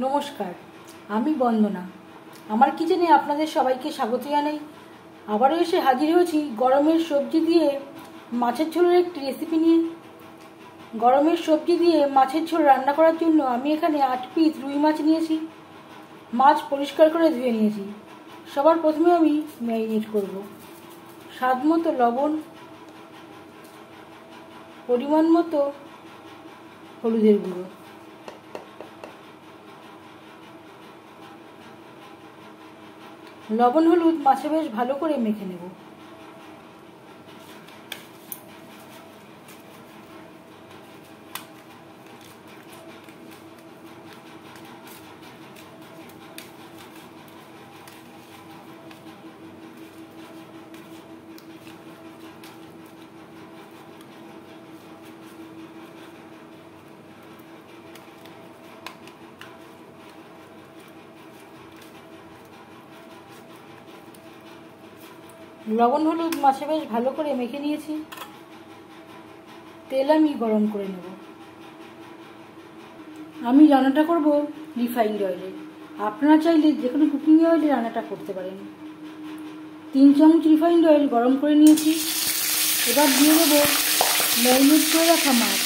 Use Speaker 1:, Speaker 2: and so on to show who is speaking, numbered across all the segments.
Speaker 1: নমস্কার, আমি বন্দনা। আমার কিচেনে আপনাদের সবাইকে স্বাগত জানাই। আবারও এসে হাজির হয়েছি গরমের সবজি দিয়ে মাছের ঝোলের একটি রেসিপি নিয়ে। গরমের সবজি দিয়ে মাছের ঝোল রান্না করার জন্য আমি এখানে 8 পিস রুই মাছ নিয়েছি। মাছ পরিষ্কার করে ধুয়ে নিয়েছি। সবার প্রথমে আমি ম্যারিনেট করব। স্বাদ মতো লবণ, পরিমাণ মতো হলুদের গুঁড়ো, লবণ হলুদ মাছে বেশ ভালো করে মেখে নেব। লবণ হলুদ মাছে বেশ ভালো করে মেখে নিয়েছি। তেল আমি গরম করে নেব। আমি রান্নাটা করব রিফাইন্ড অয়েলে। আপনারা চাইলে যে কোনো কুকিং অয়েলে রান্নাটা করতে পারেন। 3 চামচ রিফাইন্ড অয়েল গরম করে নিয়েছি। এবার দিয়ে দেবো ম্যারিনেট করে রাখা মাছ।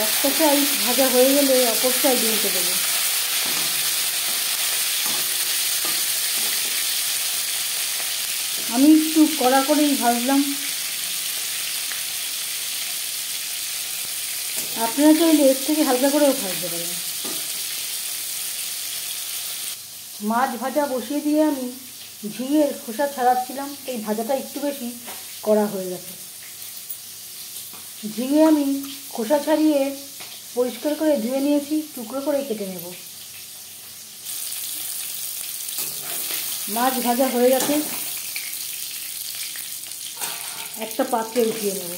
Speaker 1: একটা সাইড ভাজা হয়ে গেলে অপর সাইড উল্টে দেবো। আমি একটু কড়া করেই ভাজলাম। আপনারা চাইলে এর থেকে হালকা করেও ভাজতে পারেন। মাছ ভাজা বসিয়ে দিয়ে আমি ঝিঙের খোসা ছাড়াচ্ছিলাম। এই ভাজাটা একটু বেশি কড়া হয়ে গেছে। ঝিঙে আমি খোসা ছাড়িয়ে পরিষ্কার করে ধুয়ে নিয়েছি, টুকরো করে কেটে নেব। মাছ ভাজা হয়ে গেছে, একটা পাত্রে উঠিয়ে নেব।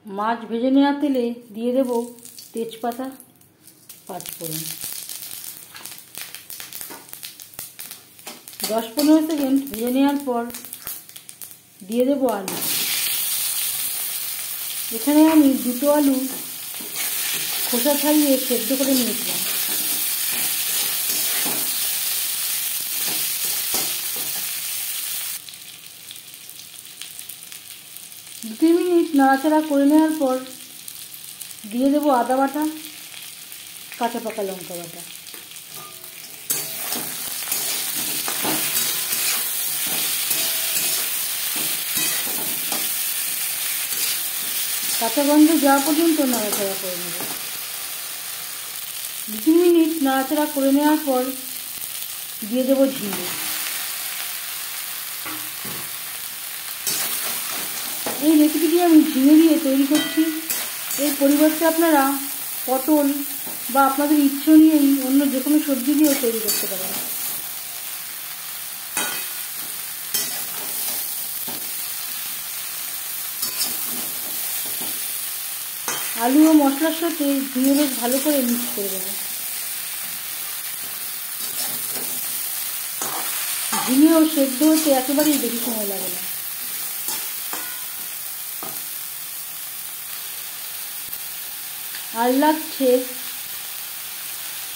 Speaker 1: মাছ ভেজে নেওয়া তেলে দিয়ে দেব তেজপাতা, 5 ফোড়ন। 10-15 সেকেন্ড ভেজে নেওয়ার পর দিয়ে দেব আলু। এখানে আমি 2টো আলু খোসা ছাড়িয়ে সেদ্ধ করে নিয়েছিলাম। দু-তিন মিনিট নাড়াচাড়া করে নেওয়ার পর দিয়ে দেব আদা বাটা, কাঁচা পাকা লঙ্কা বাটা। কাঁচা গন্ধ যাওয়া পর্যন্ত নাড়াচাড়া করে নেব। 2-3 মিনিট নাড়াচাড়া করে নেওয়ার পর দিয়ে দেব ঝিঙে। এই রেসিপিটি আমি ঝিঙে দিয়ে তৈরি করছি। এর পরিবর্তে আপনারা পটল বা আপনাদের ইচ্ছে নিয়েই অন্য যে কোনো সবজি দিয়েও তৈরি করতে পারেন। আলু ও মশলার সাথে ঝিঙে বেশ ভালো করে মিক্স করে দেবো। ঝিঙেও সেদ্ধ হতে একেবারেই বেশি সময় লাগে না। আর লাগছে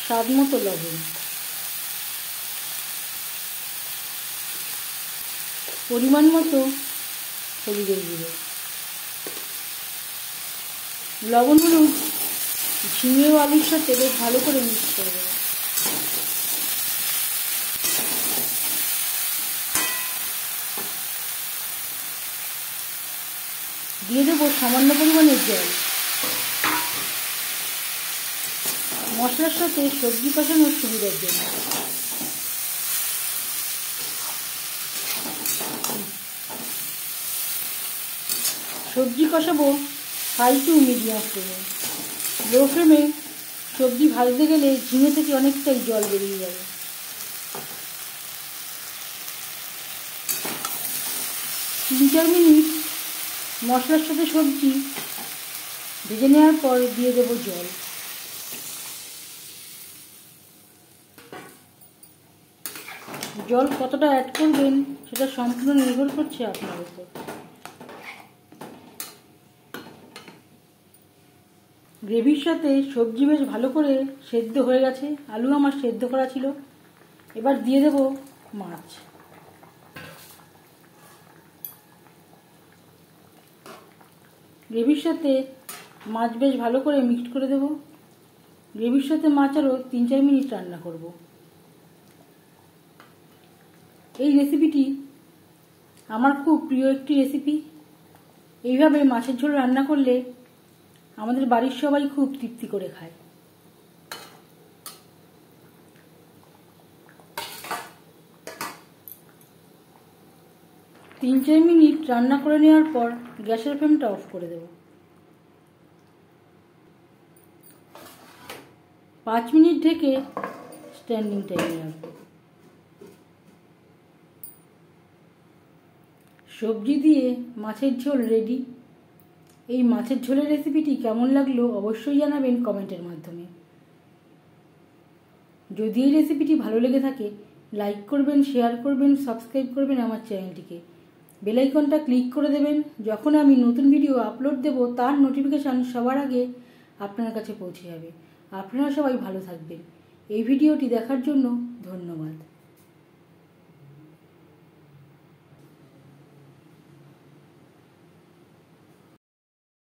Speaker 1: স্বাদ মতো লবণ। পরিমাণ মতো হলুদের গুঁড়ো, লবণ হলুদ ঝিঙে ও আলুর সাথে বেশ ভালো করে মিক্স করে দেবো। দিয়ে দেবো সামান্য পরিমাণের জল। মশলার সাথে সবজি কষানোর সুবিধার জন্য সবজি কষাবো হাই টু মিডিয়াম ফ্লেমে। লো ফ্লেমে সবজি ভাজতে গেলে ঝিঙে থেকে অনেকটাই জল বেরিয়ে যাবে। 3-4 মিনিট মশলার সাথে সবজি ভেজে নেওয়ার পর দিয়ে দেবো জল। জল কতটা অ্যাড করবেন সেটা সম্পূর্ণ নির্ভর করছে আপনার উপর। গ্রেভির সাথে সবজি বেশ ভালো করে সেদ্ধ হয়ে গেছে, আলু আমার সেদ্ধ করা ছিল। এবার দিয়ে দেব মাছ। গ্রেভির সাথে মাছ বেশ ভালো করে মিক্সড করে দেব। গ্রেভির সাথে মাছ আরও 3-4 মিনিট রান্না করব। এই রেসিপিটি আমার খুব প্রিয় একটি রেসিপি। এইভাবে মাছের ঝোল রান্না করলে আমাদের বাড়ির সবাই খুব তৃপ্তি করে খায়। তিন 4 মিনিট রান্না করে নেওয়ার পর গ্যাসের ফ্লেমটা অফ করে দেব। 5 মিনিট ঢেকে স্ট্যান্ডিং টাইমে রাখবো। সবজি দিয়ে মাছের ঝোল রেডি। এই মাছের ঝোলের রেসিপিটি কেমন লাগলো অবশ্যই জানাবেন কমেন্টের মাধ্যমে। যদি এই রেসিপিটি ভালো লেগে থাকে লাইক করবেন, শেয়ার করবেন, সাবস্ক্রাইব করবেন আমার চ্যানেলটিকে। বেল আইকনটা ক্লিক করে দেবেন। যখন আমি নতুন ভিডিও আপলোড দেব তার নোটিফিকেশান সবার আগে আপনার কাছে পৌঁছে যাবে। আপনারা সবাই ভালো থাকবেন। এই ভিডিওটি দেখার জন্য ধন্যবাদ।